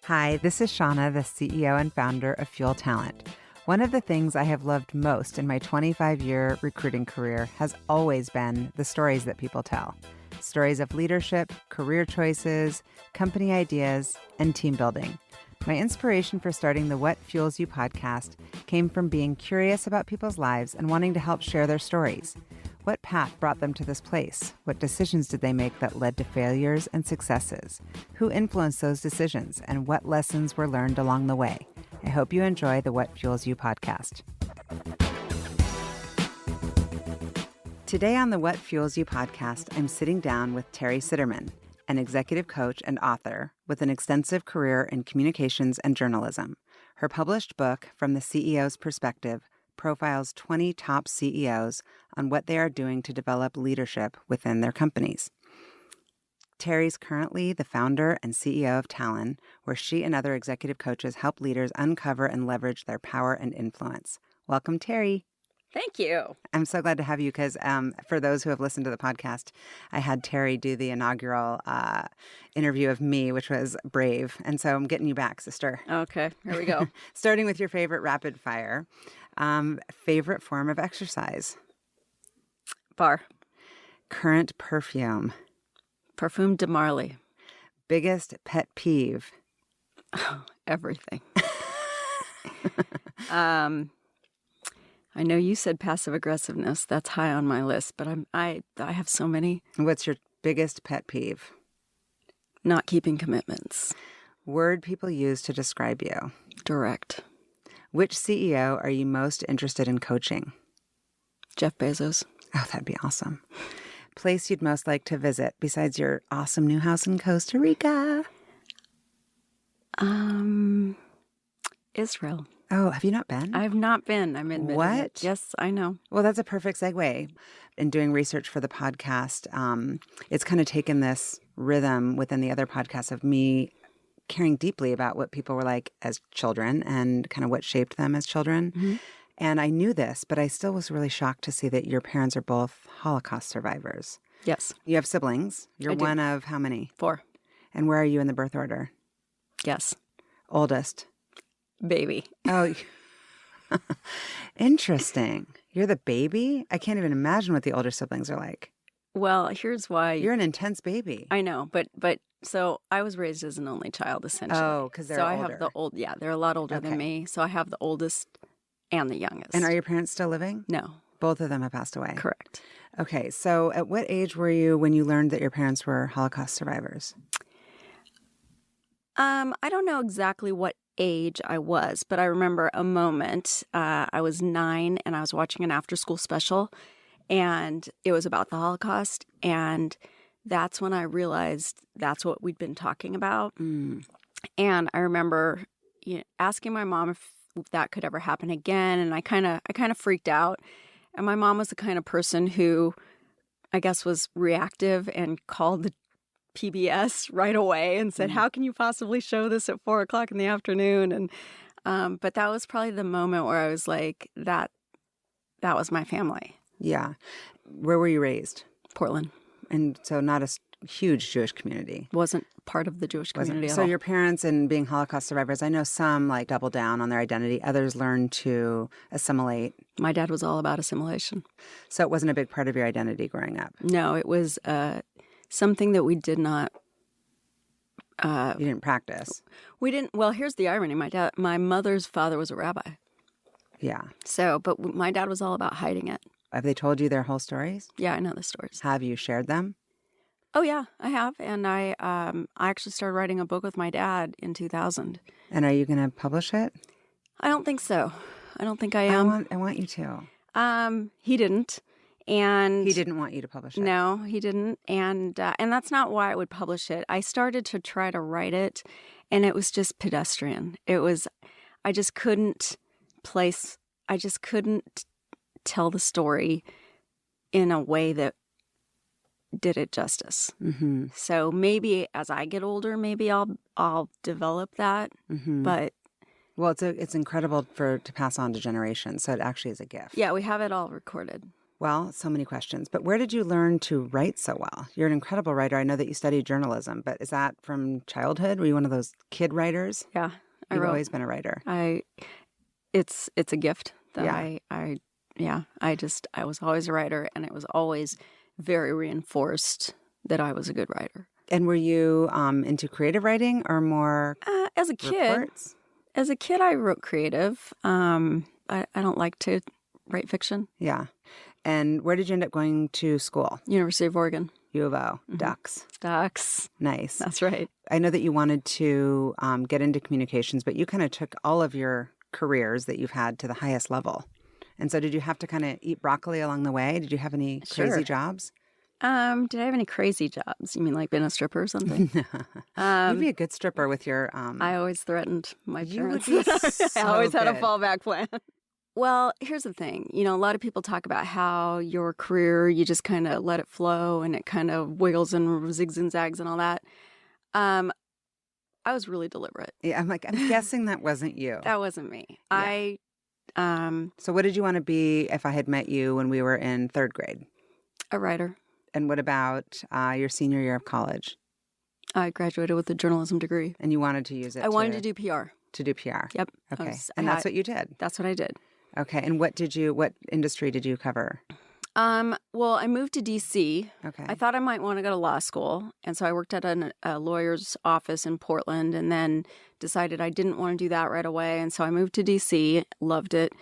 Hi, this is Shauna, the CEO and founder of Fuel Talent. One of the things I have loved most in my 25-year recruiting career has always been the stories that people tell. Stories of leadership, career choices, company ideas, and team building. My inspiration for starting the What Fuels You podcast came from being curious about people's lives and wanting to help share their stories. What path brought them to this place? What decisions did they make that led to failures and successes? Who influenced those decisions, and what lessons were learned along the way? I hope you enjoy the What Fuels You podcast. Today on the What Fuels You podcast, I'm sitting down with Teri Citterman, an executive coach and author with an extensive career in communications and journalism. Her published book, From the CEO's Perspective, profiles 20 top CEOs on what they are doing to develop leadership within their companies. Teri's currently the founder and CEO of Talon, where she and other executive coaches help leaders uncover and leverage their power and influence. Welcome, Teri. Thank you. I'm so glad to have you because for those who have listened to the podcast, I had Teri do the inaugural interview of me, which was brave. And so I'm getting you back, sister. Okay, here we go. Starting with your favorite rapid fire. Favorite form of exercise? Bar. Current perfume? Parfum de Marly. Biggest pet peeve? Oh, everything. I know you said passive aggressiveness. That's high on my list, but I have so many. What's your biggest pet peeve? Not keeping commitments. Word people use to describe you? Direct. Which CEO are you most interested in coaching? Jeff Bezos. Oh, that'd be awesome. Place you'd most like to visit besides your awesome new house in Costa Rica? Israel. Oh, have you not been? I have not been. I'm admitting What? it. Yes, I know. Well, that's a perfect segue. In doing research for the podcast, it's kind of taken this rhythm within the other podcasts of me caring deeply about what people were like as children and kind of what shaped them as children. Mm-hmm. And I knew this, but I still was really shocked to see that your parents are both Holocaust survivors. Yes. You have siblings. You're one of how many? 4. And where are you in the birth order? Yes. Oldest? Baby. Oh, interesting. You're the baby? I can't even imagine what the older siblings are like. Well, here's why. You're an intense baby. I know, but so I was raised as an only child, essentially. Oh, because they're older. So I have the old, yeah, they're a lot older than me. So I have the oldest and the youngest. And are your parents still living? No. Both of them have passed away? Correct. Okay, so at what age were you when you learned that your parents were Holocaust survivors? I don't know exactly what age I was, but I remember a moment. I was 9 and I was watching an after-school special, and it was about the Holocaust, and that's when I realized that's what we'd been talking about. Mm. And I remember asking my mom if that could ever happen again, and I kind of freaked out. And my mom was the kind of person who I guess was reactive and called the PBS right away and said, how can you possibly show this at 4:00 in the afternoon? And but that was probably the moment where I was like, that was my family. Yeah. Where were you raised? Portland. And so not a huge Jewish community. Wasn't part of the Jewish community at all. So your parents, and being Holocaust survivors, I know some like double down on their identity. Others learn to assimilate. My dad was all about assimilation. So it wasn't a big part of your identity growing up? No, it was something that we did not. You didn't practice? We didn't. Well, here's the irony. My mother's father was a rabbi. Yeah. So, but my dad was all about hiding it. Have they told you their whole stories? Yeah, I know the stories. Have you shared them? Oh, yeah, I have. And I actually started writing a book with my dad in 2000. And are you going to publish it? I don't think so. I don't think I am. I want you to. He didn't. And he didn't want you to publish it? No, he didn't. And that's not why I would publish it. I started to try to write it, and it was just pedestrian. I just couldn't tell the story in a way that did it justice. Mm-hmm. So maybe as I get older, maybe I'll develop that. Mm-hmm. But well, it's incredible to pass on to generations. So it actually is a gift. Yeah, we have it all recorded. Well, so many questions, but where did you learn to write so well? You're an incredible writer. I know that you studied journalism, but is that from childhood? Were you one of those kid writers? Yeah, I You've wrote. always been a writer. It's a gift that Yeah. I was always a writer, and it was always very reinforced that I was a good writer. And were you into creative writing or more As a kid, reports? I wrote creative. I don't like to write fiction. Yeah. And where did you end up going to school? University of Oregon. U of O. Ducks. Ducks. Nice. That's right. I know that you wanted to get into communications, but you kind of took all of your careers that you've had to the highest level. And so did you have to kind of eat broccoli along the way? Did you have any crazy jobs? Did I have any crazy jobs? You mean like being a stripper or something? You'd be a good stripper with your... I always threatened my parents. You would be so I always had a good. fallback plan. Well, here's the thing. You know, a lot of people talk about how your career, you just kind of let it flow and it kind of wiggles and zigs and zags and all that. I was really deliberate. Yeah, I'm guessing that wasn't you. That wasn't me. Yeah. I So what did you want to be if I had met you when we were in third grade? a writer. And what about your senior year of college? I graduated with a journalism degree. And you wanted to use it I wanted to do PR. To do PR? Yep. Okay. And that's what you did? That's what I did. Okay. And what industry did you cover? Well, I moved to D.C. Okay. I thought I might want to go to law school. And so I worked at a lawyer's office in Portland and then decided I didn't want to do that right away. And so I moved to D.C., loved it.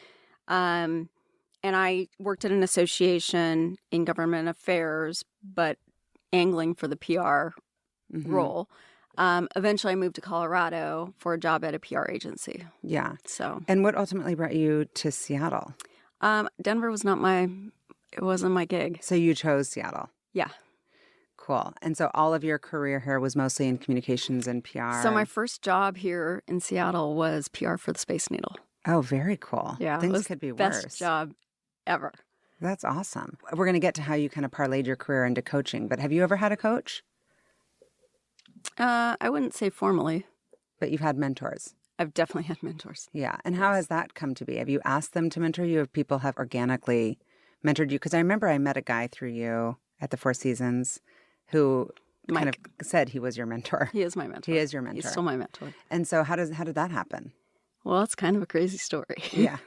And I worked at an association in government affairs, but angling for the PR role. Eventually, I moved to Colorado for a job at a PR agency. Yeah. So, And what ultimately brought you to Seattle? Denver was it wasn't my gig. So you chose Seattle. Yeah. Cool. And so all of your career here was mostly in communications and PR. So my first job here in Seattle was PR for the Space Needle. Oh, very cool. Yeah. Things it was could be the best worse. job ever. That's awesome. We're going to get to how you kind of parlayed your career into coaching, but have you ever had a coach? I wouldn't say formally. But you've had mentors. I've definitely had mentors. Yeah. And how has that come to be? Have you asked them to mentor you? Have people have organically mentored you? Because I remember I met a guy through you at the Four Seasons who kind of said he was your mentor. He is my mentor. He is your mentor. He's still my mentor. And so how did that happen? Well, it's kind of a crazy story. Yeah.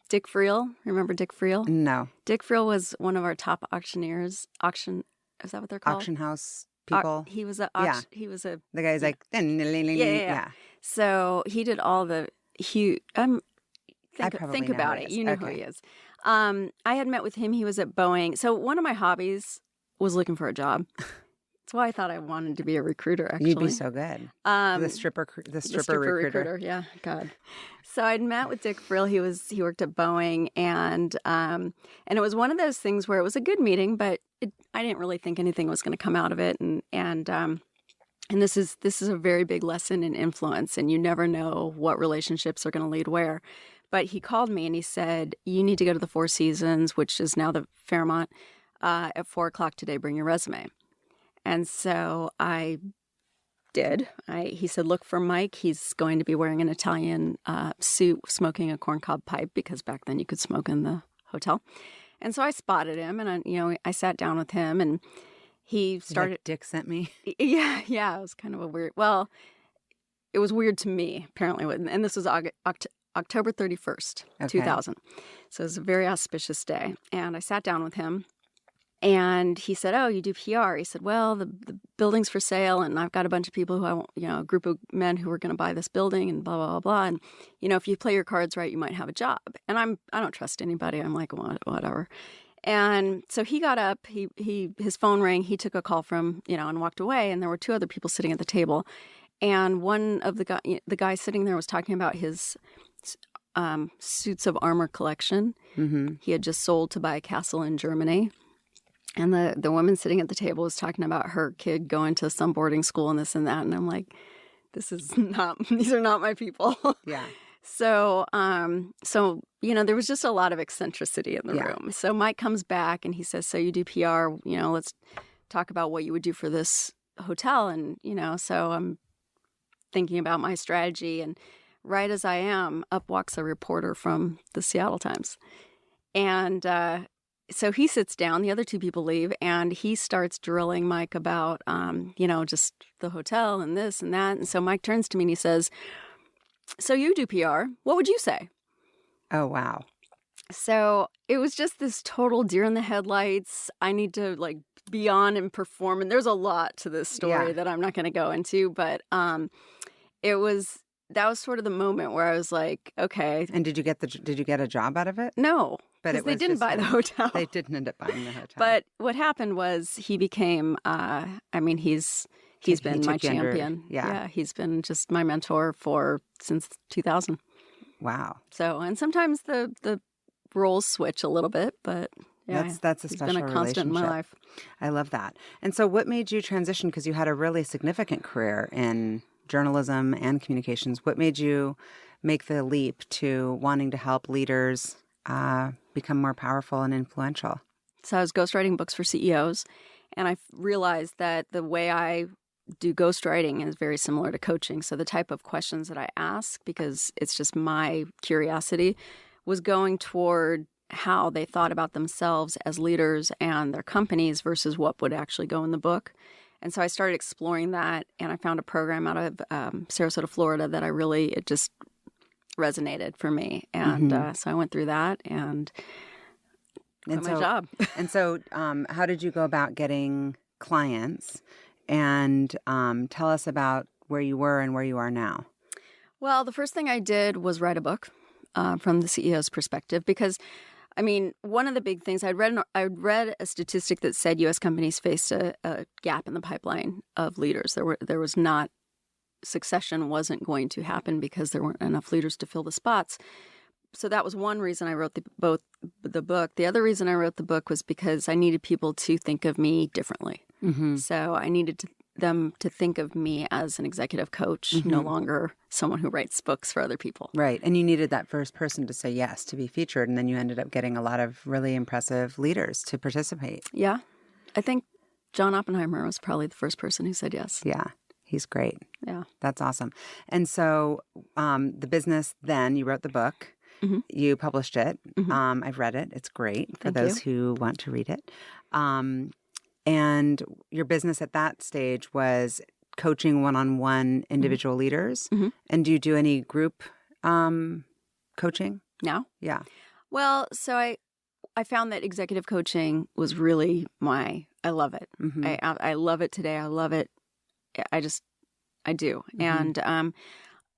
Dick Friel. Remember Dick Friel? No. Dick Friel was one of our top auctioneers. Is that what they're called? Auction house people. He was a. The guy's like. Yeah. So he did all the huge. Think about it. You know who he is. I had met with him. He was at Boeing. So one of my hobbies was looking for a job. That's why I thought I wanted to be a recruiter, actually. You'd be so good. The stripper recruiter. Yeah, God. So I'd met with Dick Friel. He worked at Boeing, and it was one of those things where it was a good meeting, but I didn't really think anything was going to come out of it. And this is a very big lesson in influence, and you never know what relationships are going to lead where. But he called me and he said, "You need to go to the Four Seasons, which is now the Fairmont, at 4:00 today. Bring your resume." And so I did. He said, "Look for Mike. He's going to be wearing an Italian suit, smoking a corncob pipe, because back then you could smoke in the hotel." And so I spotted him, and I sat down with him, and he started. Like Dick sent me. Yeah. It was kind of a weird. Well, it was weird to me, apparently, and this was October 31st, 2000. So it was a very auspicious day, and I sat down with him. And he said, "Oh, you do PR?" He said, "Well, the building's for sale, and I've got a bunch of people who a group of men who are going to buy this building, and blah, blah, blah, blah. And, if you play your cards right, you might have a job." And I don't trust anybody. I'm like, whatever. And so he got up, his phone rang, he took a call from, and walked away. And there were two other people sitting at the table. And one of the guy sitting there was talking about his suits of armor collection. Mm-hmm. He had just sold to buy a castle in Germany. And the woman sitting at the table was talking about her kid going to some boarding school and this and that. And I'm like, these are not my people. Yeah. So there was just a lot of eccentricity in the room. So Mike comes back and he says, "So you do PR, let's talk about what you would do for this hotel." And, so I'm thinking about my strategy. And right as I am, up walks a reporter from the Seattle Times. And so he sits down, the other two people leave, and he starts drilling Mike about, just the hotel and this and that. And so Mike turns to me and he says, "So you do PR. What would you say?" Oh, wow. So it was just this total deer in the headlights. I need to be on and perform. And there's a lot to this story that I'm not going to go into, but that was sort of the moment where I was like, okay. And did you get a job out of it? No, but because they didn't buy the hotel. They didn't end up buying the hotel. But what happened was he became, he's been my champion. Yeah, he's been just my mentor since 2000. Wow. So, and sometimes the roles switch a little bit, but yeah, that's a special relationship. He's been a constant in my life. I love that. And so what made you transition? Because you had a really significant career in journalism and communications. What made you make the leap to wanting to help leaders become more powerful and influential? So I was ghostwriting books for CEOs, and I realized that the way I do ghostwriting is very similar to coaching. So the type of questions that I ask, because it's just my curiosity, was going toward how they thought about themselves as leaders and their companies versus what would actually go in the book. And so I started exploring that, and I found a program out of Sarasota, Florida that it just resonated for me. And so I went through that and quit my job. And so how did you go about getting clients? And tell us about where you were and where you are now. Well, the first thing I did was write a book from the CEO's perspective, because one of the big things I'd read a statistic that said U.S. companies faced a gap in the pipeline of leaders. There was not succession wasn't going to happen because there weren't enough leaders to fill the spots. So that was one reason I wrote the book. The other reason I wrote the book was because I needed people to think of me differently. Mm-hmm. So I needed them to think of me as an executive coach, no longer someone who writes books for other people. Right. And you needed that first person to say yes, to be featured. And then you ended up getting a lot of really impressive leaders to participate. Yeah. I think John Oppenheimer was probably the first person who said yes. Yeah. He's great. Yeah. That's awesome. And so the business, then you wrote the book. Mm-hmm. You published it. Mm-hmm. I've read it. It's great for those who want to read it. And your business at that stage was coaching one-on-one individual leaders. Mm-hmm. And do you do any group coaching? No. Yeah. Well, so I found that executive coaching was really I love it. Mm-hmm. I love it today. I love it. I do. Mm-hmm. And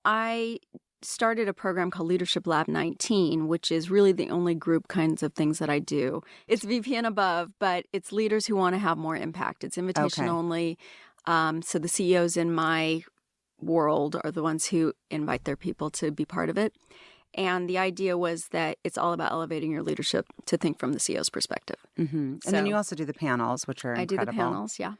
I started a program called Leadership Lab 19, which is really the only group kinds of things that I do. It's VP and above, but it's leaders who want to have more impact. It's invitation only. So the CEOs in my world are the ones who invite their people to be part of it. And the idea was that it's all about elevating your leadership to think from the CEO's perspective. Mm-hmm. And then you also do the panels, which are incredible. I do the panels, yeah.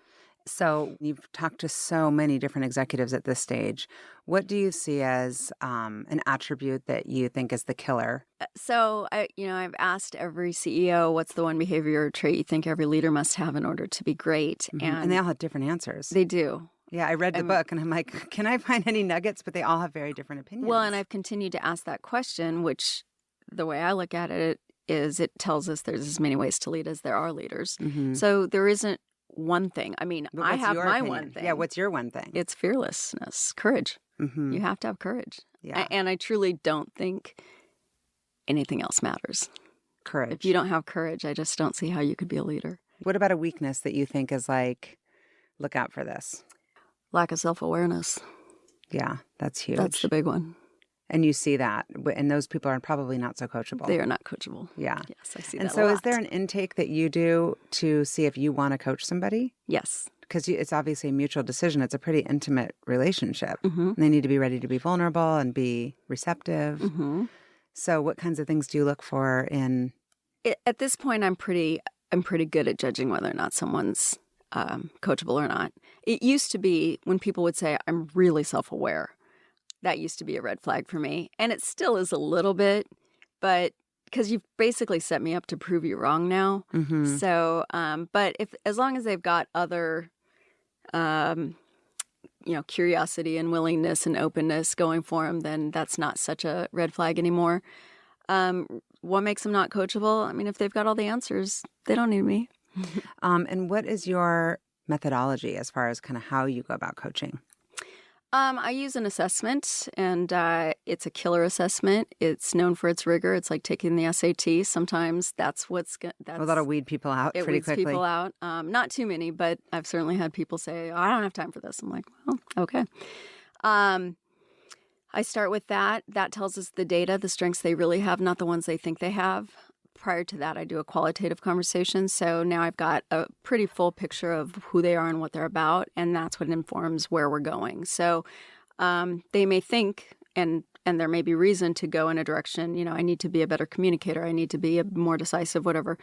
So you've talked to so many different executives at this stage. What do you see as an attribute that you think is the killer? So I've asked every CEO, what's the one behavior or trait you think every leader must have in order to be great? Mm-hmm. And they all have different answers. They do. Yeah, I read the book and I'm like, can I find any nuggets? But they all have very different opinions. Well, and I've continued to ask that question, which the way I look at it is it tells us there's as many ways to lead as there are leaders. Mm-hmm. So there isn't one thing. I have my one thing. Yeah, what's your one thing? It's fearlessness, courage. Mm-hmm. You have to have courage. Yeah. And I truly don't think anything else matters. Courage. If you don't have courage, I just don't see how you could be a leader. What about a weakness that you think is like, look out for this? Lack of self-awareness. Yeah, that's huge. That's the big one. And you see that, and those people are probably not so coachable. They are not coachable. Yeah. Yes, I see that. And so is there an intake that you do to see if you want to coach somebody? Yes. Because it's obviously a mutual decision. It's a pretty intimate relationship. Mm-hmm. They need to be ready to be vulnerable and be receptive. Mm-hmm. So what kinds of things do you look for in... At this point, I'm pretty good at judging whether or not someone's coachable or not. It used to be when people would say, I'm really self-aware. That used to be a red flag for me. And it still is a little bit, but because you've basically set me up to prove you wrong now. Mm-hmm. So, but as long as they've got other, curiosity and willingness and openness going for them, then that's not such a red flag anymore. what makes them not coachable? I mean, if they've got all the answers, they don't need me. And what is your methodology as far as kind of how you go about coaching? I use an assessment, and it's a killer assessment. It's known for its rigor. It's like taking the SAT. Sometimes that's Well, that'll weed people out it pretty weeds quickly. people out. Not too many, but I've certainly had people say, "Oh, I don't have time for this." I'm like, well, okay. I start with that. That tells us the data, the strengths they really have, not the ones they think they have. Prior to that, I do a qualitative conversation. So now I've got a pretty full picture of who they are and what they're about, and that's what informs where we're going. So they may think, and there may be reason to go in a direction, I need to be a better communicator, I need to be a more decisive, whatever.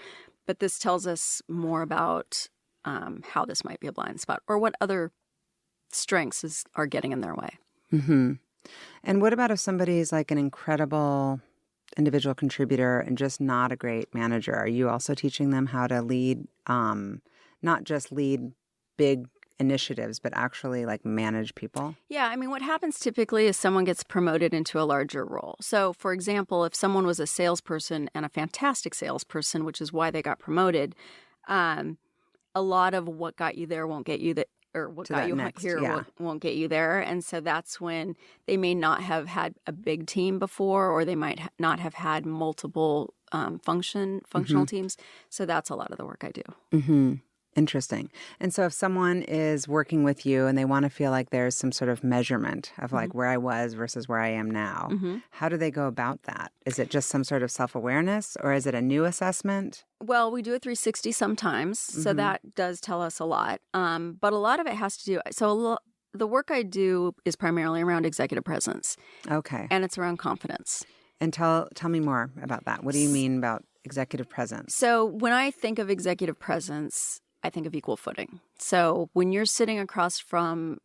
But this tells us more about how this might be a blind spot or what other strengths are getting in their way. Mm-hmm. And what about if somebody's like an incredible individual contributor and just not a great manager? Are you also teaching them how to lead, not just lead big initiatives, but actually like manage people? Yeah, I mean, what happens typically is someone gets promoted into a larger role. So, for example, if someone was a salesperson and a fantastic salesperson, which is why they got promoted, a lot of what got you there won't get you there. Or what got you here won't get you there. And so that's when they may not have had a big team before, or they might not have had multiple functional teams. So that's a lot of the work I do. Mm-hmm. Interesting. And so if someone is working with you and they want to feel like there's some sort of measurement of like where I was versus where I am now, how do they go about that? Is it just some sort of self-awareness, or is it a new assessment? Well, we do a 360 sometimes, so that does tell us a lot. But a lot of it has to do, the work I do is primarily around executive presence. Okay. And it's around confidence. And tell me more about that. What do you mean about executive presence? So when I think of executive presence, I think of equal footing. So when you're sitting across from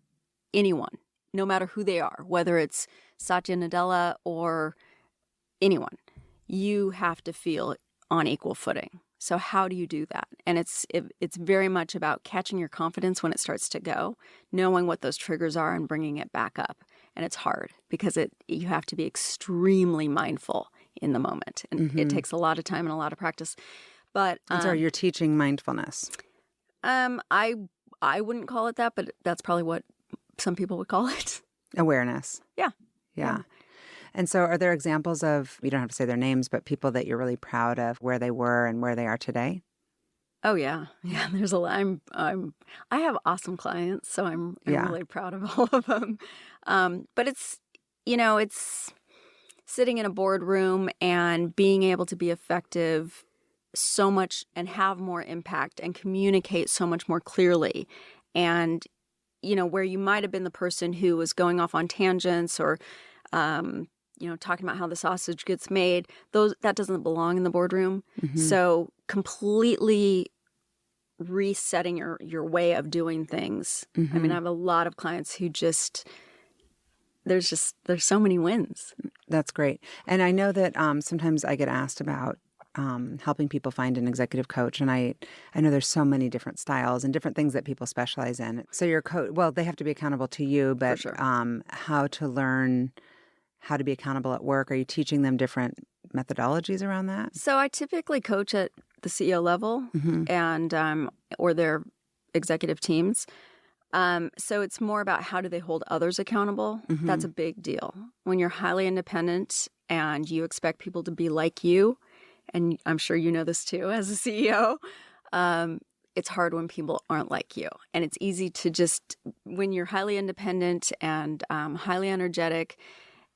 anyone, no matter who they are, whether it's Satya Nadella or anyone, you have to feel on equal footing. So how do you do that? And it's very much about catching your confidence when it starts to go, knowing what those triggers are and bringing it back up. And it's hard because you have to be extremely mindful in the moment. And it takes a lot of time and a lot of practice. But so you're teaching mindfulness. I wouldn't call it that, but that's probably what some people would call it. Awareness. Yeah. And so are there examples of, you don't have to say their names, but people that you're really proud of where they were and where they are today? Oh, yeah. Yeah, there's a lot. I have awesome clients, so I'm really proud of all of them. But it's sitting in a boardroom and being able to be effective so much and have more impact and communicate so much more clearly. And, where you might have been the person who was going off on tangents or, talking about how the sausage gets made, that doesn't belong in the boardroom. So completely resetting your way of doing things. I mean, I have a lot of clients who there's so many wins. That's great. And I know that sometimes I get asked about helping people find an executive coach. And I know there's so many different styles and different things that people specialize in. So your coach, well, they have to be accountable to you, but For sure. How to learn how to be accountable at work? Are you teaching them different methodologies around that? So I typically coach at the CEO level and or their executive teams. So it's more about how do they hold others accountable. That's a big deal. When you're highly independent and you expect people to be like you, and I'm sure you know this too as a CEO, it's hard when people aren't like you. And it's easy to when you're highly independent and highly energetic,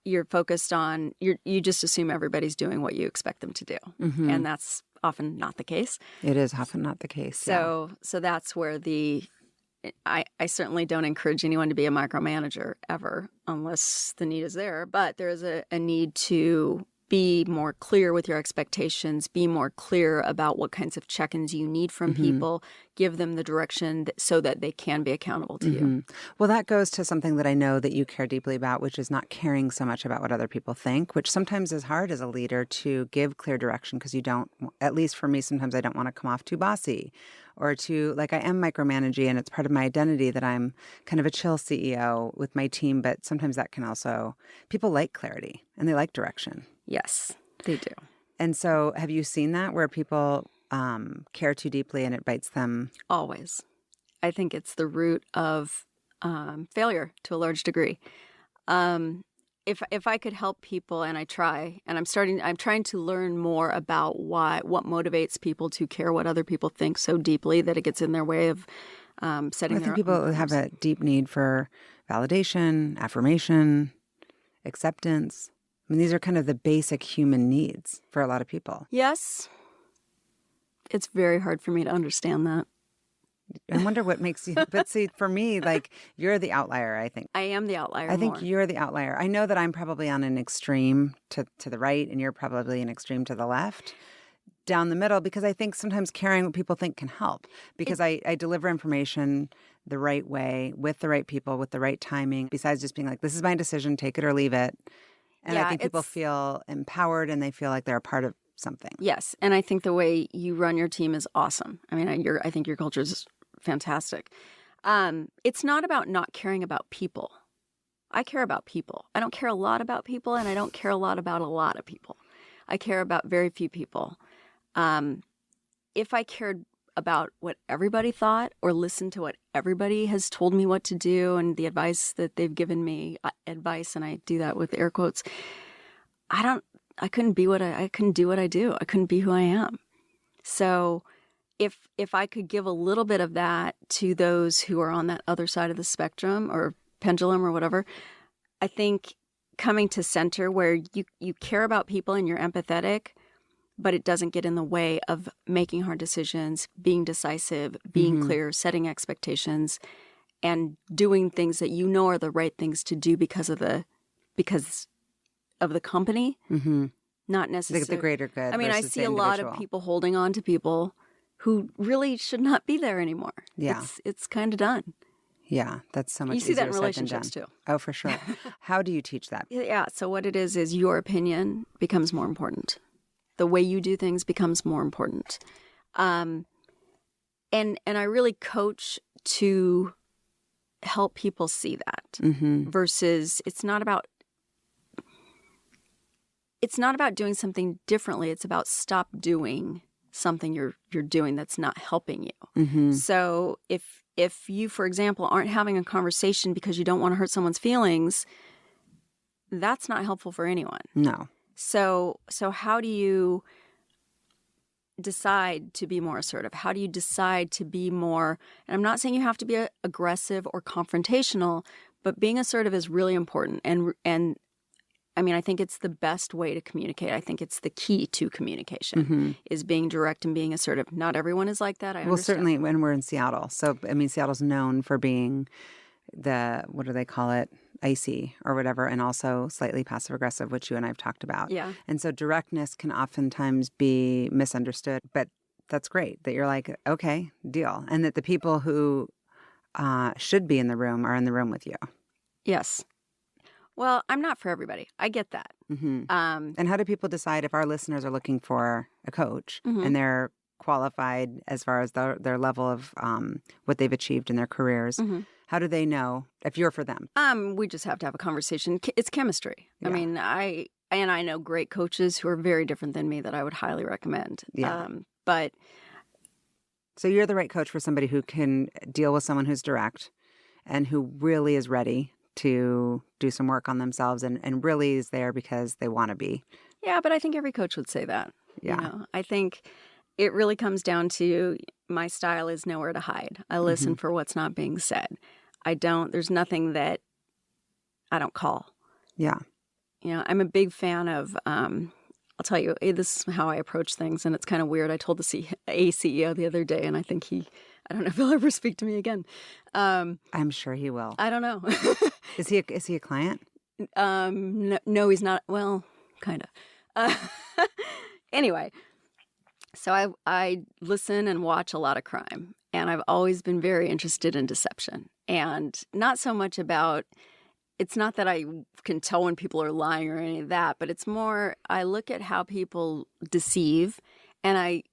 you're focused on, you just assume everybody's doing what you expect them to do. And that's often not the case. It is often not the case. So that's where I certainly don't encourage anyone to be a micromanager ever unless the need is there. But there is a need to be more clear with your expectations, be more clear about what kinds of check-ins you need from people, give them the direction so that they can be accountable to you. Well, that goes to something that I know that you care deeply about, which is not caring so much about what other people think, which sometimes is hard as a leader to give clear direction because you don't, at least for me, sometimes I don't want to come off too bossy or too, like I am micromanaging and it's part of my identity that I'm kind of a chill CEO with my team, but sometimes that can also, people like clarity and they like direction. Yes, they do. And so have you seen that where people care too deeply and it bites them? Always. I think it's the root of failure to a large degree. If I could help people, and I try, and I'm trying to learn more about what motivates people to care what other people think so deeply that it gets in their way of setting their own I think people have a deep need for validation, affirmation, acceptance. I mean, these are kind of the basic human needs for a lot of people. Yes. It's very hard for me to understand that. I wonder what makes you, but see, for me, like, you're the outlier, I think. I am the outlier. I think more. you're the outlier. I know that I'm probably on an extreme to the right, and you're probably an extreme to the left, down the middle, because I think sometimes caring what people think can help, because I deliver information the right way, with the right people, with the right timing, besides just being like, this is my decision, take it or leave it. And I think people feel empowered and they feel like they're a part of something. Yes, and I think the way you run your team is awesome. I mean, I think your culture is fantastic. It's not about not caring about people. I care about people. I don't care a lot about people, and I don't care a lot about a lot of people. I care about very few people. If I cared about what everybody thought or listened to what everybody has told me what to do and the advice that they've given me, advice, and I do that with air quotes, I couldn't do what I do. I couldn't be who I am. So if I could give a little bit of that to those who are on that other side of the spectrum or pendulum or whatever, I think coming to center where you care about people and you're empathetic, but it doesn't get in the way of making hard decisions, being decisive, being clear, setting expectations, and doing things that you know are the right things to do because of the company, not necessarily the greater good. I mean, I see a lot of people holding on to people who really should not be there anymore. Yeah. It's kind of done. Yeah, that's so much easier You see that in said than relationships done. too. Oh, for sure. How do you teach that? Yeah, so what it is your opinion becomes more important. The way you do things becomes more important. And I really coach to help people see that versus it's not about doing something differently. It's about stop doing something you're doing that's not helping you. So if you, for example, aren't having a conversation because you don't want to hurt someone's feelings, that's not helpful for anyone. No. So how do you decide to be more assertive? How do you decide to be more, and I'm not saying you have to be aggressive or confrontational, but being assertive is really important. And I mean, I think it's the best way to communicate. I think it's the key to communication is being direct and being assertive. Not everyone is like that. I understand. Certainly when we're in Seattle. So, I mean, Seattle's known for being what do they call it? Icy or whatever, and also slightly passive aggressive, which you and I have talked about. Yeah. And so directness can oftentimes be misunderstood, but that's great that you're like, okay, deal. And that the people who should be in the room are in the room with you. Yes. Well, I'm not for everybody. I get that. And how do people decide if our listeners are looking for a coach and they're qualified as far as their level of what they've achieved in their careers? How do they know if you're for them? We just have to have a conversation. It's chemistry. Yeah. I mean, I know great coaches who are very different than me that I would highly recommend. Yeah. But so you're the right coach for somebody who can deal with someone who's direct and who really is ready to do some work on themselves and really is there because they want to be. Yeah, but I think every coach would say that. Yeah. You know? I think it really comes down to my style is nowhere to hide. I listen for what's not being said. There's nothing that I don't call. Yeah. You know, I'm a big fan of, I'll tell you, this is how I approach things, and it's kind of weird. I told a CEO the other day, and I think I don't know if he'll ever speak to me again. I'm sure he will. I don't know. Is he a client? No, he's not. Well, kind of. Anyway, so I listen and watch a lot of crime, and I've always been very interested in deception, and not so much about. It's not that I can tell when people are lying or any of that, but it's more I look at how people deceive, and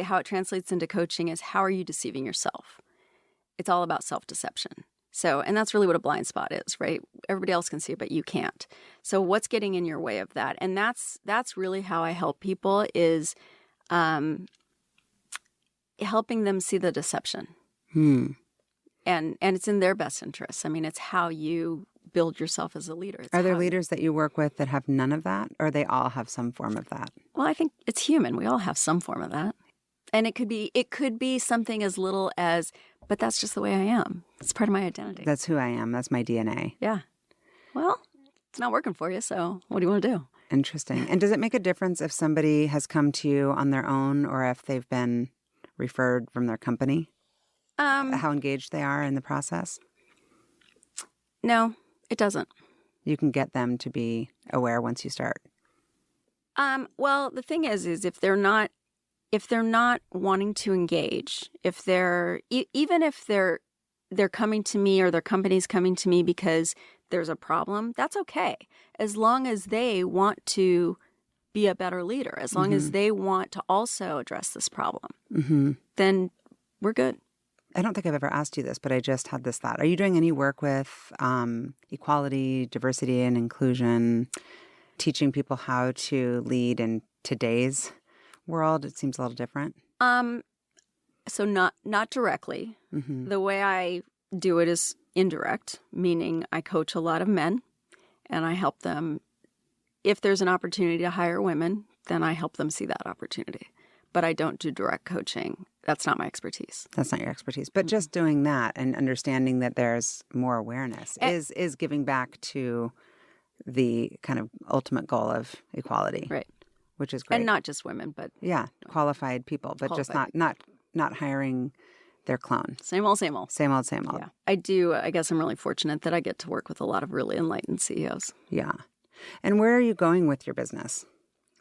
how it translates into coaching is how are you deceiving yourself? It's all about self-deception. So, and that's really what a blind spot is, right? Everybody else can see it, but you can't. So what's getting in your way of that? And that's really how I help people is helping them see the deception. And it's in their best interest. I mean, it's how you build yourself as a leader. Are there leaders that you work with that have none of that, or they all have some form of that? Well, I think it's human. We all have some form of that. And it could be something as little as, but that's just the way I am. It's part of my identity. That's who I am. That's my DNA. Yeah. Well, it's not working for you, so what do you want to do? Interesting. And does it make a difference if somebody has come to you on their own or if they've been referred from their company? How engaged they are in the process? No, it doesn't. You can get them to be aware once you start. Well, the thing is if they're not wanting to engage, if they're even if they're coming to me or their company's coming to me because there's a problem, that's okay. As long as they want to be a better leader, as long as they want to also address this problem, then we're good. I don't think I've ever asked you this, but I just had this thought. Are you doing any work with equality, diversity, and inclusion, teaching people how to lead in today's world? It seems a little different. So not directly. The way I do it is indirect, meaning I coach a lot of men and I help them. If there's an opportunity to hire women, then I help them see that opportunity. But I don't do direct coaching. That's not my expertise. That's not your expertise. But just doing that and understanding that there's more awareness is giving back to the kind of ultimate goal of equality. Right. Which is great. And not just women, but... Yeah, qualified people, but just not hiring their clone. Same old, same old. Same old, same old. Yeah. I do. I guess I'm really fortunate that I get to work with a lot of really enlightened CEOs. Yeah. And where are you going with your business?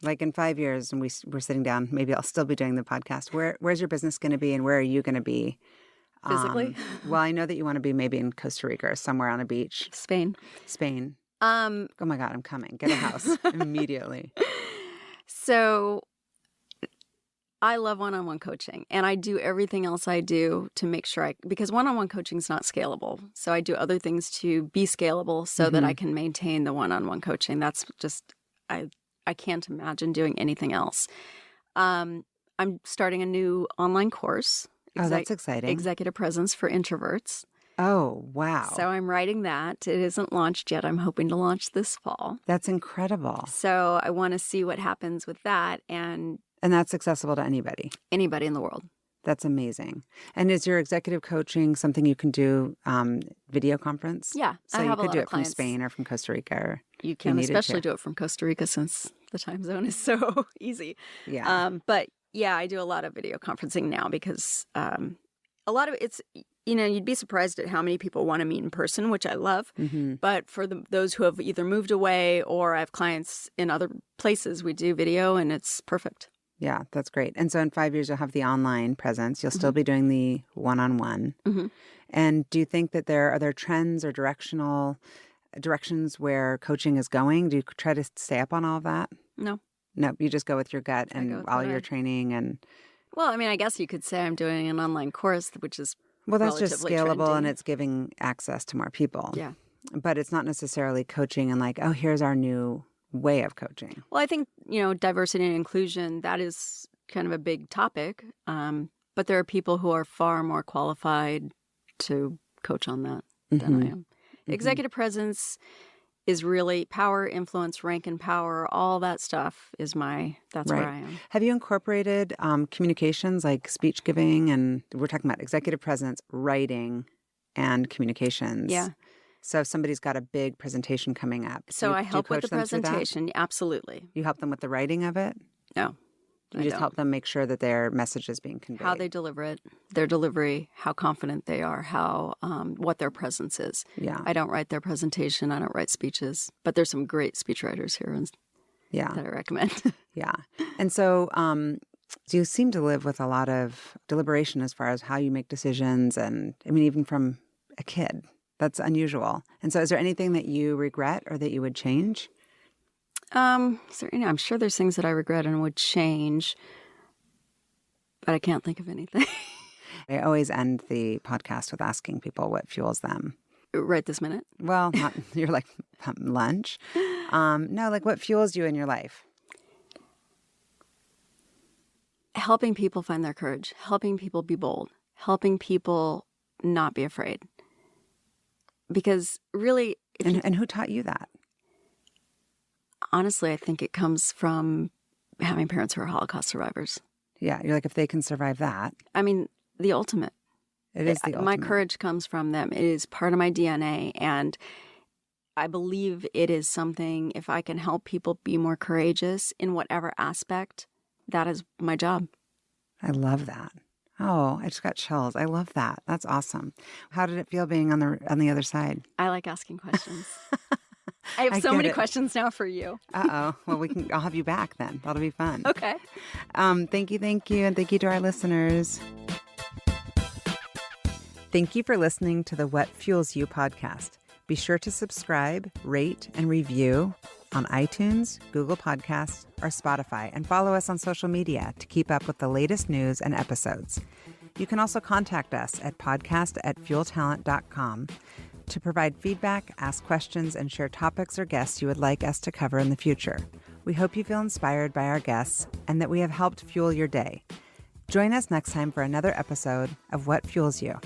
Like in 5 years, and we're sitting down, maybe I'll still be doing the podcast. Where's your business going to be and where are you going to be? Physically? Well, I know that you want to be maybe in Costa Rica or somewhere on a beach. Spain. Oh my God, I'm coming. Get a house immediately. So I love one-on-one coaching, and I do everything else I do to make sure because one-on-one coaching is not scalable. So I do other things to be scalable so that I can maintain the one-on-one coaching. That's just, I can't imagine doing anything else. I'm starting a new online course. That's exciting. Executive Presence for Introverts. Oh, wow. So I'm writing that. It isn't launched yet. I'm hoping to launch this fall. That's incredible. So I want to see what happens with that. And that's accessible to anybody. Anybody in the world. That's amazing. And is your executive coaching something you can do video conference? Yeah. So you could do it from Spain or from Costa Rica. Or you can especially do it from Costa Rica since the time zone is so easy. Yeah. But yeah, I do a lot of video conferencing now because a lot of it's, you'd be surprised at how many people want to meet in person, which I love. But for those who have either moved away or I have clients in other places, we do video and it's perfect. Yeah, that's great. And so in 5 years, you'll have the online presence. You'll still be doing the one-on-one. And do you think that are there trends or directions where coaching is going? Do you try to stay up on all of that? No, you just go with your gut and all your training and... Well, I mean, I guess you could say I'm doing an online course, which is that's just scalable trendy. And it's giving access to more people. Yeah. But it's not necessarily coaching and like, oh, here's our new way of coaching. Well, I think, diversity and inclusion, that is kind of a big topic. But there are people who are far more qualified to coach on that than I am. Executive presence is really power, influence, rank and power. All that stuff is that's where I am. Have you incorporated communications like speech giving? And we're talking about executive presence, writing, and communications. Yeah. So if somebody's got a big presentation coming up. So I help with the presentation. Absolutely. You help them with the writing of it? No. You just help them make sure that their message is being conveyed. How they deliver it, their delivery, how confident they are, how what their presence is. Yeah. I don't write their presentation. I don't write speeches. But there's some great speechwriters here that I recommend. Yeah. And so you seem to live with a lot of deliberation as far as how you make decisions. And I mean, even from a kid. That's unusual. And so is there anything that you regret or that you would change? I'm sure there's things that I regret and would change, but I can't think of anything. I always end the podcast with asking people what fuels them. Right this minute. Well, not, you're like lunch. No, like what fuels you in your life? Helping people find their courage, helping people be bold, helping people not be afraid. Because really, And who taught you that? honestly, I think it comes from having parents who are Holocaust survivors. Yeah, you're like, if they can survive that, I mean, the ultimate. it is the My ultimate. courage comes from them. It is part of my DNA. And I believe it is something, if I can help people be more courageous in whatever aspect, that is my job. I love that. Oh, I just got chills. I love that. That's awesome. How did it feel being on the other side? I like asking questions. I have I so get many it. questions now for you. Uh-oh. Well, I'll have you back then. That'll be fun. Okay. Thank you. And thank you to our listeners. Thank you for listening to the What Fuels You podcast. Be sure to subscribe, rate, and review on iTunes, Google Podcasts, or Spotify, and follow us on social media to keep up with the latest news and episodes. You can also contact us at podcast@fueltalent.com to provide feedback, ask questions, and share topics or guests you would like us to cover in the future. We hope you feel inspired by our guests and that we have helped fuel your day. Join us next time for another episode of What Fuels You.